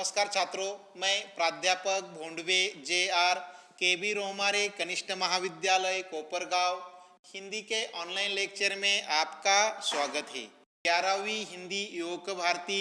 नमस्कार छात्रों, मैं प्राध्यापक भोंडवे जे.आर. के.बी. रोमारे कनिष्ठ महाविद्यालय कोपरगांव हिंदी के ऑनलाइन लेक्चर में आपका स्वागत है। 11वीं हिंदी योग भारती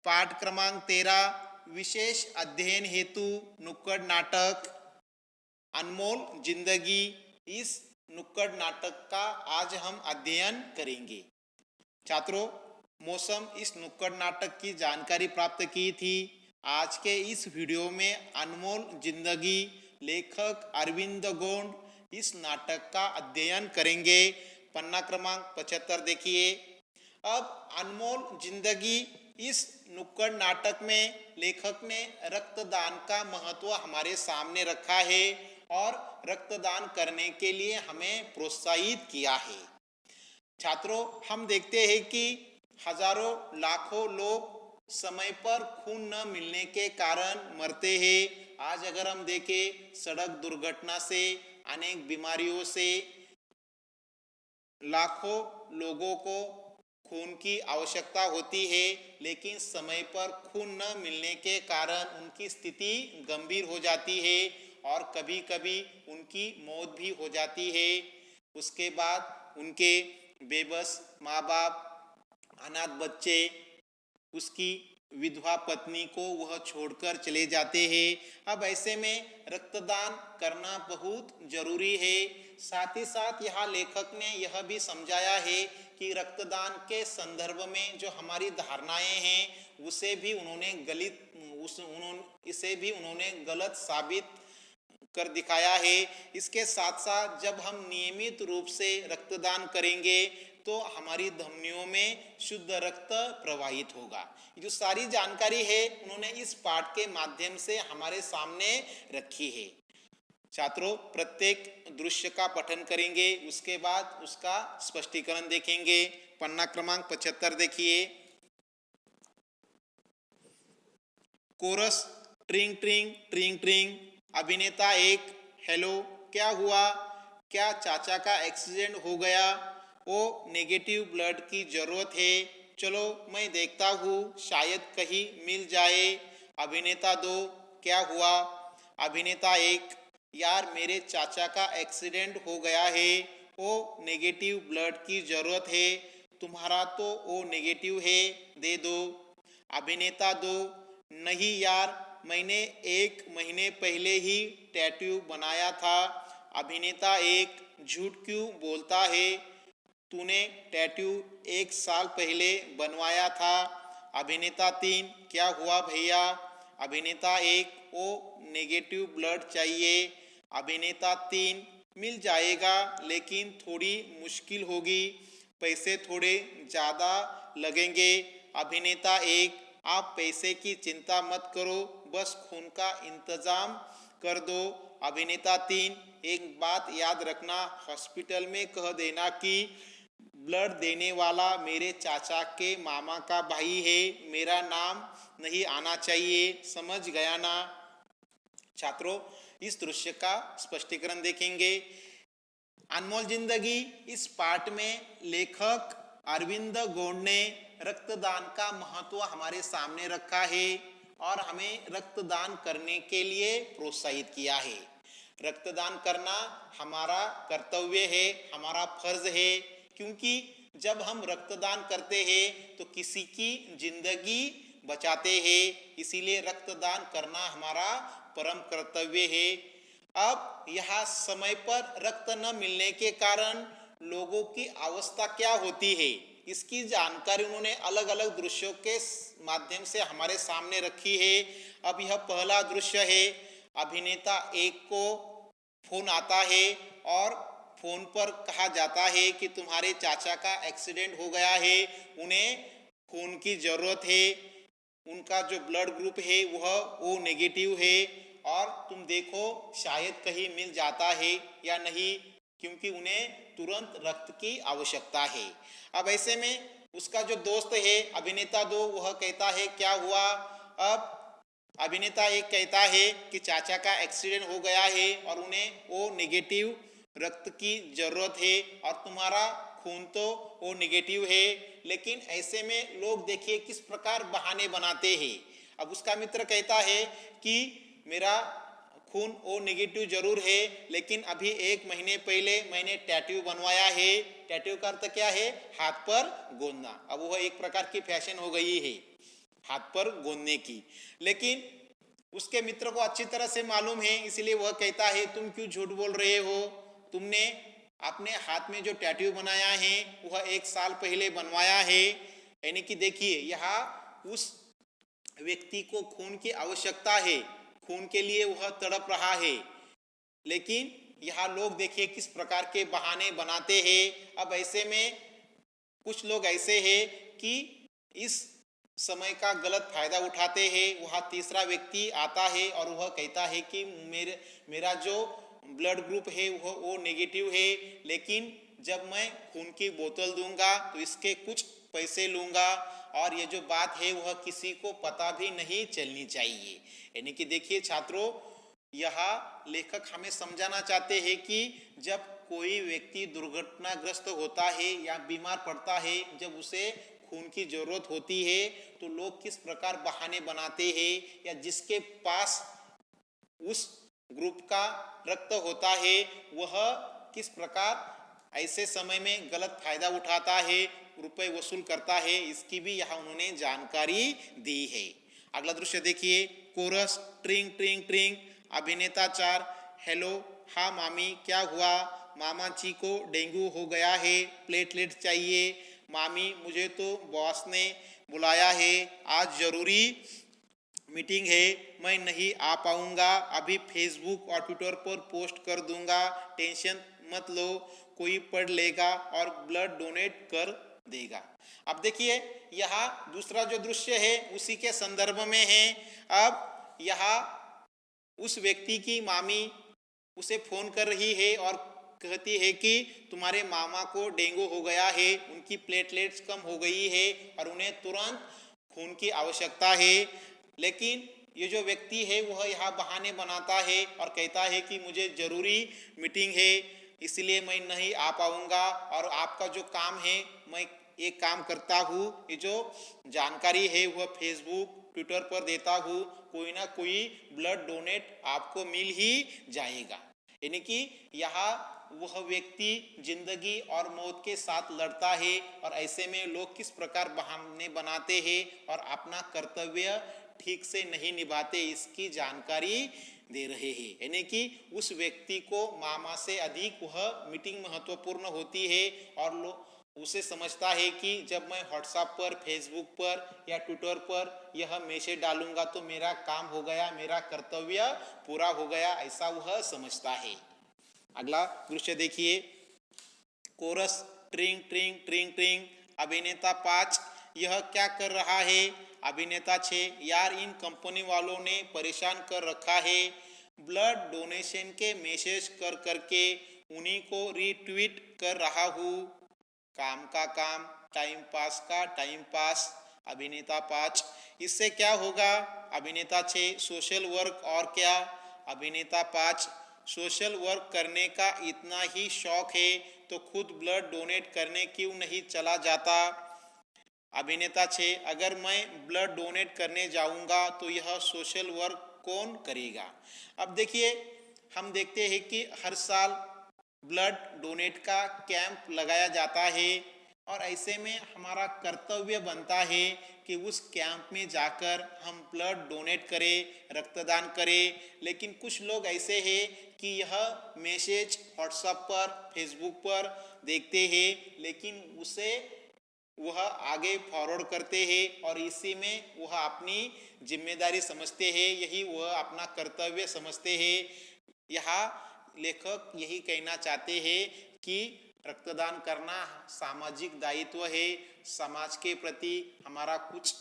पाठ क्रमांक 13 विशेष अध्ययन हेतु नुक्कड़ नाटक अनमोल जिंदगी। इस नुक्कड़ नाटक का आज हम अध्ययन करेंगे। छात्रों, मौसम इस नुक्कड़ नाटक की जानकारी प्राप्त की थी। आज के इस वीडियो में अनमोल जिंदगी लेखक अरविंद गोंड इस नाटक का अध्ययन करेंगे। पन्ना क्रमांक 75 देखिए। अब अनमोल जिंदगी इस नुक्कड़ नाटक में लेखक ने रक्तदान का महत्व हमारे सामने रखा है और रक्तदान करने के लिए हमें प्रोत्साहित किया है। छात्रों, हम देखते हैं कि हजारों लाखों लोग समय पर खून न मिलने के कारण मरते हैं। आज अगर हम देखें, सड़क दुर्घटना से, अनेक बीमारियों से लाखों लोगों को खून की आवश्यकता होती है, लेकिन समय पर खून न मिलने के कारण उनकी स्थिति गंभीर हो जाती है और कभी कभी उनकी मौत भी हो जाती है। उसके बाद उनके बेबस माँ बाप, अनाथ बच्चे, उसकी विधवा पत्नी को वह छोड़कर चले जाते हैं। अब ऐसे में रक्तदान करना बहुत जरूरी है। साथ ही साथ यहाँ लेखक ने यह भी समझाया है कि रक्तदान के संदर्भ में जो हमारी धारणाएं हैं उसे भी उन्होंने गलत साबित कर दिखाया है। इसके साथ साथ जब हम नियमित रूप से रक्तदान करेंगे तो हमारी धमनियों में शुद्ध रक्त प्रवाहित होगा। जो सारी जानकारी है उन्होंने इस पाठ के माध्यम से हमारे सामने रखी है। छात्रों, प्रत्येक दृश्य का पठन करेंगे, उसके बाद उसका स्पष्टीकरण देखेंगे। पन्ना क्रमांक 75 देखिए। कोरस ट्रिंग ट्रिंग ट्रिंग ट्रिंग। अभिनेता 1, हेलो, क्या हुआ? क्या चाचा का एक्सीडेंट हो गया? ओ नेगेटिव ब्लड की जरूरत है। चलो मैं देखता हूँ, शायद कहीं मिल जाए। अभिनेता 2, क्या हुआ? अभिनेता 1, यार मेरे चाचा का एक्सीडेंट हो गया है। ओ नेगेटिव ब्लड की जरूरत है। तुम्हारा तो ओ नेगेटिव है, दे दो। अभिनेता 2, नहीं यार, मैंने 1 महीने पहले ही टैटू बनाया था। अभिनेता 1, झूठ क्यों बोलता है? तूने टैटू 1 साल पहले बनवाया था। अभिनेता 3, क्या हुआ भैया? अभिनेता 1, ओ नेगेटिव ब्लड चाहिए। अभिनेता 3, मिल जाएगा लेकिन थोड़ी मुश्किल होगी, पैसे थोड़े ज़्यादा लगेंगे। अभिनेता 1, आप पैसे की चिंता मत करो, बस खून का इंतजाम कर दो। अभिनेता 3, एक बात याद रखना, हॉस्पिटल में कह देना कि ब्लड देने वाला मेरे चाचा के मामा का भाई है, मेरा नाम नहीं आना चाहिए, समझ गया ना? छात्रों, इस दृश्य का स्पष्टीकरण देखेंगे। अनमोल जिंदगी इस पाठ में लेखक अरविंद गोंड ने रक्तदान का महत्व हमारे सामने रखा है और हमें रक्तदान करने के लिए प्रोत्साहित किया है। रक्तदान करना हमारा कर्तव्य है, हमारा फर्ज है, क्योंकि जब हम रक्तदान करते हैं तो किसी की जिंदगी बचाते हैं। इसीलिए रक्तदान करना हमारा परम कर्तव्य है। अब यहाँ समय पर रक्त न मिलने के कारण लोगों की अवस्था क्या होती है, इसकी जानकारी उन्होंने अलग अलग दृश्यों के माध्यम से हमारे सामने रखी है। अब यह पहला दृश्य है। अभिनेता 1 को फोन आता है और फोन पर कहा जाता है कि तुम्हारे चाचा का एक्सीडेंट हो गया है, उन्हें खून की जरूरत है, उनका जो ब्लड ग्रुप है वह ओ नेगेटिव है और तुम देखो शायद कहीं मिल जाता है या नहीं, क्योंकि उन्हें तुरंत रक्त की आवश्यकता है। अब ऐसे में उसका जो दोस्त है अभिनेता 2, वह कहता है क्या हुआ? अब अभिनेता 1 कहता है कि चाचा का एक्सीडेंट हो गया है और उन्हें ओ नेगेटिव रक्त की जरूरत है और तुम्हारा खून तो ओ नेगेटिव है। लेकिन ऐसे में लोग देखिए किस प्रकार बहाने बनाते हैं। अब उसका मित्र कहता है कि मेरा खून ओ नेगेटिव जरूर है, लेकिन अभी 1 महीने पहले मैंने टैटू बनवाया है। टैटू का अर्थ क्या है? हाथ पर गोंदना। अब वह एक प्रकार की फैशन हो गई है हाथ पर गोंदने की, लेकिन उसके मित्र को अच्छी तरह से मालूम है, इसलिए वह कहता है तुम क्यों झूठ बोल रहे हो? तुमने अपने हाथ में जो टैटू बनाया है वह 1 साल पहले बनवाया है। यानी कि देखिए, यहाँ उस व्यक्ति को खून की आवश्यकता है, खून के लिए वह तड़प रहा है, लेकिन यहाँ लोग देखिए किस प्रकार के बहाने बनाते हैं। अब ऐसे में कुछ लोग ऐसे हैं कि इस समय का गलत फायदा उठाते हैं। वह तीसरा व्यक्ति आता है और वह कहता है कि मेरा जो ब्लड ग्रुप है वो नेगेटिव है, लेकिन जब मैं खून की बोतल दूंगा तो इसके कुछ पैसे लूंगा, और ये जो बात है वह किसी को पता भी नहीं चलनी चाहिए। यानी कि देखिए छात्रों, यहाँ लेखक हमें समझाना चाहते हैं कि जब कोई व्यक्ति दुर्घटनाग्रस्त होता है या बीमार पड़ता है, जब उसे खून की जरूरत होती है, तो लोग किस प्रकार बहाने बनाते हैं, या जिसके पास उस ग्रुप का रक्त होता है वह किस प्रकार ऐसे समय में गलत फायदा उठाता है, रुपए वसूल करता है, इसकी भी यहाँ उन्होंने जानकारी दी है। अगला दृश्य देखिए, कोरस ट्रिंग ट्रिंग ट्रिंग। अभिनेता 4, हेलो, हाँ मामी, क्या हुआ? मामा जी को डेंगू हो गया है, प्लेटलेट चाहिए। मामी, मुझे तो बॉस ने बुलाया है, आज जरूरी मीटिंग है, मैं नहीं आ पाऊंगा। अभी फेसबुक और ट्विटर पर पोस्ट कर दूंगा, टेंशन मत लो, कोई पढ़ लेगा और ब्लड डोनेट कर देगा। अब देखिए, यहाँ दूसरा जो दृश्य है उसी के संदर्भ में है। अब यहाँ उस व्यक्ति की मामी उसे फोन कर रही है और कहती है कि तुम्हारे मामा को डेंगू हो गया है, उनकी प्लेटलेट्स कम हो गई है और उन्हें तुरंत खून की आवश्यकता है। लेकिन ये जो व्यक्ति है वह यहाँ बहाने बनाता है और कहता है कि मुझे जरूरी मीटिंग है, इसलिए मैं नहीं आ पाऊंगा, और आपका जो काम है मैं एक काम करता हूँ, ये जो जानकारी है वह फेसबुक ट्विटर पर देता हूँ, कोई ना कोई ब्लड डोनेट आपको मिल ही जाएगा। यानी कि यहाँ वह व्यक्ति जिंदगी और मौत के साथ लड़ता है, और ऐसे में लोग किस प्रकार बहाने बनाते हैं और अपना कर्तव्य ठीक से नहीं निभाते, इसकी जानकारी दे रहे हैं। यानी कि उस व्यक्ति को मामा से अधिक वह मीटिंग महत्वपूर्ण होती है, और लोग उसे समझता है कि जब मैं व्हाट्सएप पर, फेसबुक पर या ट्विटर पर यह मैसेज डालूंगा तो मेरा काम हो गया, मेरा कर्तव्य पूरा हो गया, ऐसा वह समझता है। अगला दृश्य देखिए, कोरस ट्रिंग ट्रिंग ट्रिंग ट्रिंग। अभिनेता 5, यह क्या कर रहा है? अभिनेता 6, यार इन कंपनी वालों ने परेशान कर रखा है, ब्लड डोनेशन के मैसेज कर करके उन्हीं को रीट्वीट कर रहा हूँ, काम का काम, टाइम पास का टाइम पास। अभिनेता 5, इससे क्या होगा? अभिनेता 6, सोशल वर्क और क्या। अभिनेता 5, सोशल वर्क करने का इतना ही शौक है तो खुद ब्लड डोनेट करने क्यों नहीं चला जाता। अभिनेता 6, अगर मैं ब्लड डोनेट करने जाऊंगा तो यह सोशल वर्क कौन करेगा? अब देखिए, हम देखते हैं कि हर साल ब्लड डोनेट का कैंप लगाया जाता है, और ऐसे में हमारा कर्तव्य बनता है कि उस कैंप में जाकर हम ब्लड डोनेट करें, रक्तदान करें। लेकिन कुछ लोग ऐसे हैं कि यह मैसेज व्हाट्सएप पर, फेसबुक पर देखते हैं, लेकिन उसे वह आगे फॉरवर्ड करते हैं और इसी में वह अपनी जिम्मेदारी समझते हैं, यही वह अपना कर्तव्य समझते हैं। यहाँ लेखक यही कहना चाहते हैं कि रक्तदान करना सामाजिक दायित्व है, समाज के प्रति हमारा कुछ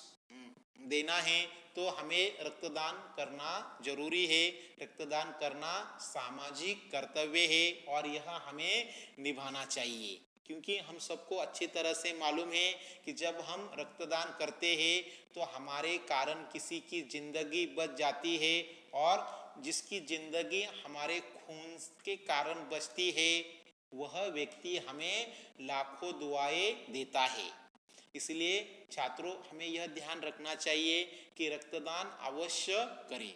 देना है तो हमें रक्तदान करना जरूरी है। रक्तदान करना सामाजिक कर्तव्य है और यह हमें निभाना चाहिए, क्योंकि हम सबको अच्छी तरह से मालूम है कि जब हम रक्तदान करते हैं तो हमारे कारण किसी की जिंदगी बच जाती है, और जिसकी जिंदगी हमारे खून के कारण बचती है वह व्यक्ति हमें लाखों दुआएं देता है। इसलिए छात्रों हमें यह ध्यान रखना चाहिए कि रक्तदान अवश्य करें।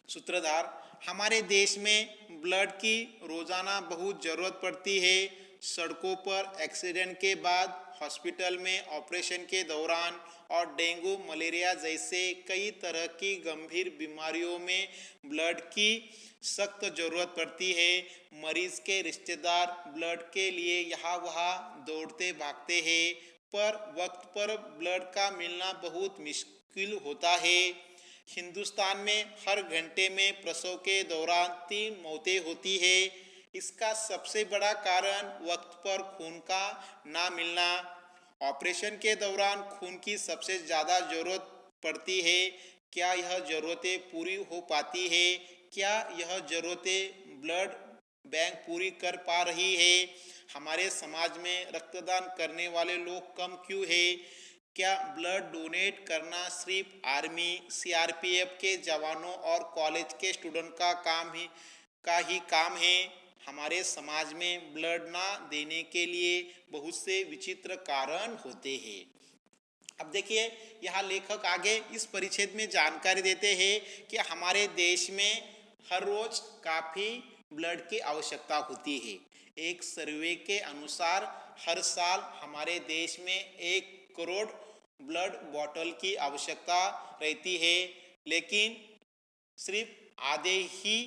सूत्रधार, हमारे देश में ब्लड की रोजाना बहुत जरूरत पड़ती है। सड़कों पर एक्सीडेंट के बाद, हॉस्पिटल में ऑपरेशन के दौरान और डेंगू मलेरिया जैसे कई तरह की गंभीर बीमारियों में ब्लड की सख्त जरूरत पड़ती है। मरीज के रिश्तेदार ब्लड के लिए यहाँ वहाँ दौड़ते भागते हैं, पर वक्त पर ब्लड का मिलना बहुत मुश्किल होता है। हिंदुस्तान में हर घंटे में प्रसव के दौरान 3 मौतें होती है। इसका सबसे बड़ा कारण वक्त पर खून का ना मिलना। ऑपरेशन के दौरान खून की सबसे ज़्यादा जरूरत पड़ती है। क्या यह ज़रूरतें पूरी हो पाती है? क्या यह ज़रूरतें ब्लड बैंक पूरी कर पा रही है? हमारे समाज में रक्तदान करने वाले लोग कम क्यों है? क्या ब्लड डोनेट करना सिर्फ आर्मी, सीआरपीएफ के जवानों और कॉलेज के स्टूडेंट का ही काम है? हमारे समाज में ब्लड ना देने के लिए बहुत से विचित्र कारण होते हैं। अब देखिए, यहाँ लेखक आगे इस परिच्छेद में जानकारी देते हैं कि हमारे देश में हर रोज काफ़ी ब्लड की आवश्यकता होती है। एक सर्वे के अनुसार हर साल हमारे देश में 1 करोड़ ब्लड बॉटल की आवश्यकता रहती है, लेकिन सिर्फ आधे ही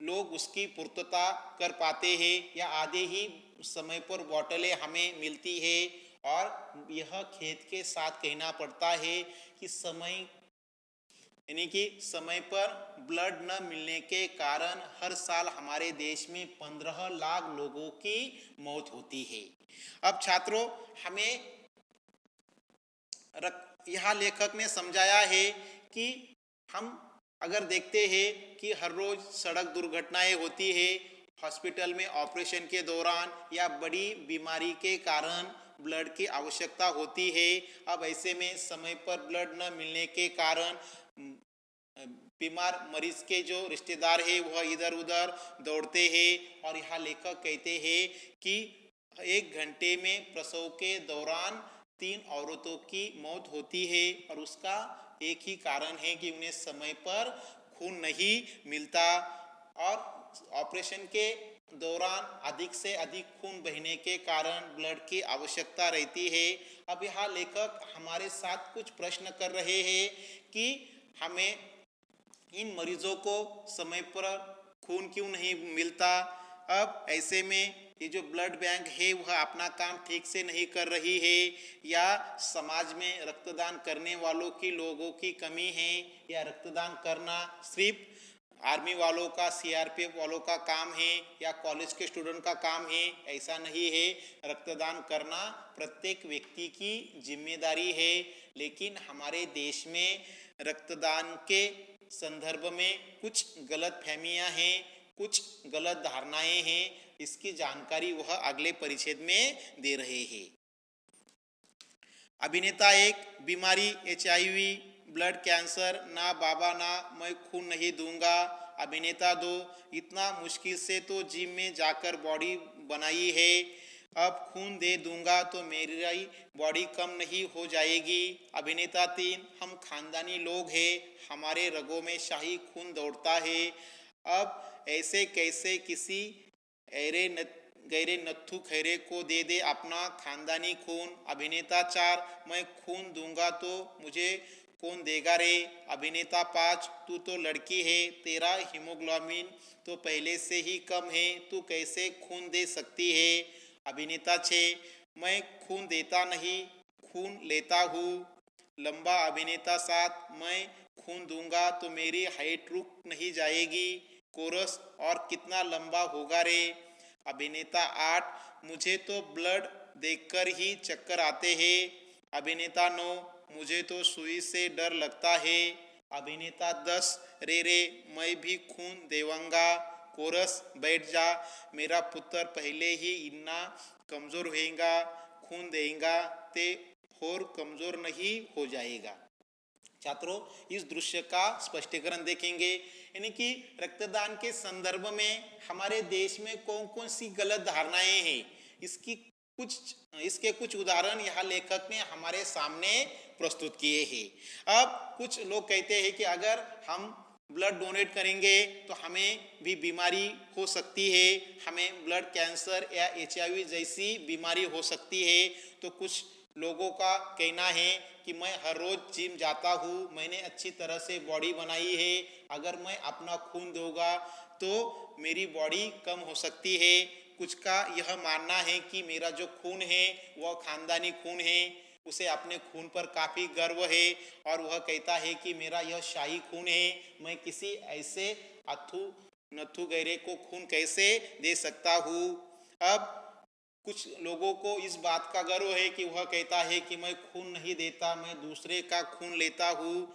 लोग उसकी पूर्तता कर पाते हैं या आधे ही समय पर बॉटलें हमें मिलती है। और यह खेद के साथ कहना पड़ता है कि समय पर ब्लड न मिलने के कारण हर साल हमारे देश में 15 लाख लोगों की मौत होती है। अब छात्रों, हमें यहाँ लेखक ने समझाया है कि हम अगर देखते हैं कि हर रोज सड़क दुर्घटनाएं होती है, हॉस्पिटल में ऑपरेशन के दौरान या बड़ी बीमारी के कारण ब्लड की आवश्यकता होती है। अब ऐसे में समय पर ब्लड न मिलने के कारण बीमार मरीज के जो रिश्तेदार है वह इधर उधर दौड़ते हैं। और यहाँ लेखक कहते हैं कि 1 घंटे में प्रसव के दौरान 3 औरतों की मौत होती है, और उसका एक ही कारण है कि उन्हें समय पर खून नहीं मिलता। और ऑपरेशन के दौरान अधिक से अधिक खून बहने के कारण ब्लड की आवश्यकता रहती है। अब यहाँ लेखक हमारे साथ कुछ प्रश्न कर रहे हैं कि हमें इन मरीजों को समय पर खून क्यों नहीं मिलता। अब ऐसे में ये जो ब्लड बैंक है वह अपना काम ठीक से नहीं कर रही है, या समाज में रक्तदान करने वालों की लोगों की कमी है, या रक्तदान करना सिर्फ आर्मी वालों का, सीआरपीएफ वालों का काम है या कॉलेज के स्टूडेंट का काम है। ऐसा नहीं है, रक्तदान करना प्रत्येक व्यक्ति की जिम्मेदारी है। लेकिन हमारे देश में रक्तदान के संदर्भ में कुछ गलत फहमियाँ हैं, कुछ गलत धारणाएं हैं। इसकी जानकारी वह अगले परिच्छेद में दे रहे हैं। अभिनेता 1, बीमारी HIV, ब्लड कैंसर, ना बाबा ना मैं खून नहीं दूंगा। अभिनेता 2, इतना मुश्किल से तो जिम में जाकर बॉडी बनाई है, अब खून दे दूंगा तो मेरी बॉडी कम नहीं हो जाएगी। अभिनेता 3, हम खानदानी लोग हैं, हमारे रगों में शाही खून दौड़ता है, अब ऐसे कैसे किसी गैरे नत्थु खैरे को दे दे अपना खानदानी खून। अभिनेता 4, मैं खून दूंगा तो मुझे कौन देगा रे। अभिनेता 5, तू तो लड़की है, तेरा हीमोग्लोबिन तो पहले से ही कम है, तू कैसे खून दे सकती है। अभिनेता 6, मैं खून देता नहीं, खून लेता हूँ। लंबा। अभिनेता 7, मैं खून दूंगा तो मेरी हाइट रुक नहीं जाएगी। कोरस, और कितना लंबा होगा रे। अभिनेता 8, मुझे तो ब्लड देखकर ही चक्कर आते हैं। अभिनेता 9, मुझे तो सुई से डर लगता है। अभिनेता 10, रे मैं भी खून देवांगा। कोरस, बैठ जा, मेरा पुत्र पहले ही इतना कमज़ोर होएगा, खून देगा ते और कमज़ोर नहीं हो जाएगा। छात्रों, इस दृश्य का स्पष्टीकरण देखेंगे, यानी कि रक्तदान के संदर्भ में हमारे देश में कौन कौन सी गलत धारणाएं हैं, इसकी इसके कुछ उदाहरण यहाँ लेखक ने हमारे सामने प्रस्तुत किए हैं। अब कुछ लोग कहते हैं कि अगर हम ब्लड डोनेट करेंगे तो हमें भी बीमारी हो सकती है, हमें ब्लड कैंसर या HIV जैसी बीमारी हो सकती है। तो कुछ लोगों का कहना है कि मैं हर रोज जिम जाता हूँ, मैंने अच्छी तरह से बॉडी बनाई है, अगर मैं अपना खून दूंगा तो मेरी बॉडी कम हो सकती है। कुछ का यह मानना है कि मेरा जो खून है वह खानदानी खून है, उसे अपने खून पर काफ़ी गर्व है और वह कहता है कि मेरा यह शाही खून है, मैं किसी ऐसे अथू नथु गैरे को खून कैसे दे सकता हूँ। अब कुछ लोगों को इस बात का गर्व है कि वह कहता है कि मैं खून नहीं देता, मैं दूसरे का खून लेता हूँ।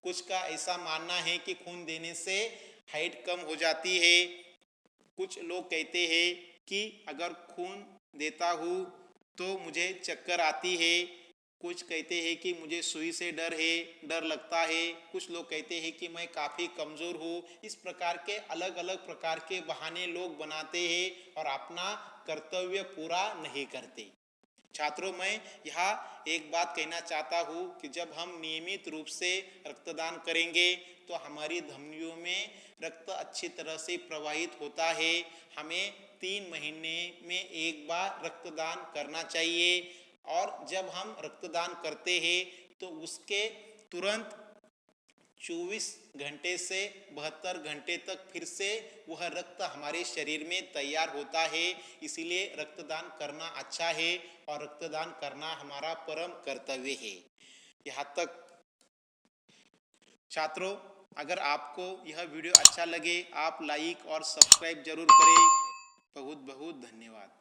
कुछ का ऐसा मानना है कि खून देने से हाइट कम हो जाती है। कुछ लोग कहते हैं कि अगर खून देता हूँ तो मुझे चक्कर आती है। कुछ कहते हैं कि मुझे सुई से डर लगता है। कुछ लोग कहते हैं कि मैं काफ़ी कमज़ोर हूँ। इस प्रकार के अलग अलग प्रकार के बहाने लोग बनाते हैं और अपना कर्तव्य पूरा नहीं करते। छात्रों, मैं यहाँ एक बात कहना चाहता हूँ कि जब हम नियमित रूप से रक्तदान करेंगे तो हमारी धमनियों में रक्त अच्छी तरह से प्रवाहित होता है। हमें 3 महीने में एक बार रक्तदान करना चाहिए और जब हम रक्तदान करते हैं तो उसके तुरंत 24 घंटे से 72 घंटे तक फिर से वह रक्त हमारे शरीर में तैयार होता है। इसीलिए रक्तदान करना अच्छा है और रक्तदान करना हमारा परम कर्तव्य है। यहाँ तक छात्रों, अगर आपको यह वीडियो अच्छा लगे आप लाइक और सब्सक्राइब जरूर करें। बहुत बहुत धन्यवाद।